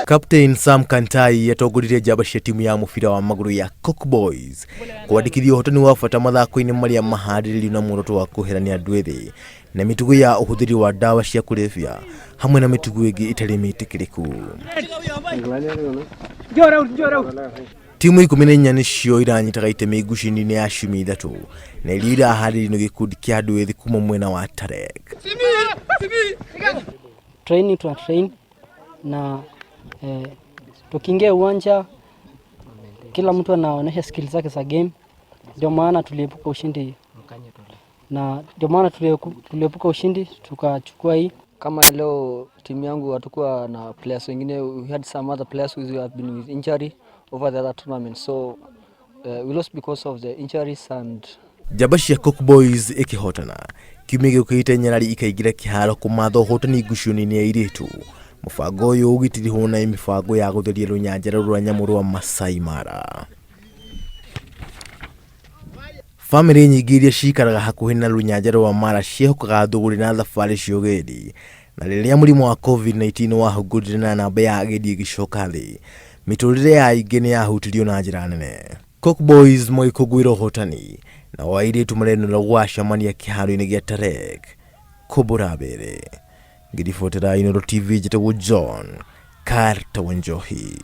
Captain Sam Kantai yatongoririe njamba cia timu ya mũbira wa magũrũ ya Cook Boys kwandĩkithia ũhotani wa bata mathako-inĩ marĩa maharĩrĩirio na muoroto wa kũherania andũ ethĩ na mĩtugo ya ũhũthĩri wa ndawa cia kũrebia hamwe na mĩtugo ĩngĩ ĩtarĩ mĩtĩkĩrĩku. Timu 14 nĩcio iranyitaga itemi ngucanio-inĩ ya ciumia ithatũ na iria iraharĩrĩirio nĩ gĩkundi kĩa andũ ethĩ kuma mwena wa Talek. Training to train na tukiingia uwanja kila mtu anaonyesha skills zake za game, ndio maana tuliepuka ushindi na ndio maana tuliepuka ushindi tukachukua hii. Kama leo timu yangu hatakuwa na players wengine, we had some other players who have been with injury over the other tournament, so we lost because of the injuries. And njamba cia Cook Boys ikihotana kiumia gĩũkĩte Nyarari ikaingĩra kĩharo kũmatha ũhotani ngucanio-inĩ ya airĩtu. Mũbango ũyũ ũgĩtirihwo na mĩbango ya gũtheria rũnyanjara rwa nyamũ rwa Masai Mara. Famĩlĩ nyingĩ iria cikaraga hakuhĩ na rũnyanjara rwa Mara ciehokaga thũgũrĩ na thabarĩ cia ũgendi, na rĩrĩa mũrimũ wa COVID-19 wahungurire na namba ya agendi ĩgĩcoka thĩ, mĩtũrĩre ya aingĩ nĩ yahutirio na njĩra nene. Cook Boys magĩkũngũĩra ũhotani na airĩtu marenũra gwacemania kĩharo-inĩ gĩa Talek kũmbũra mbere. Ngĩribotera Inooro TV njĩtagwo John Carter Wanjohi.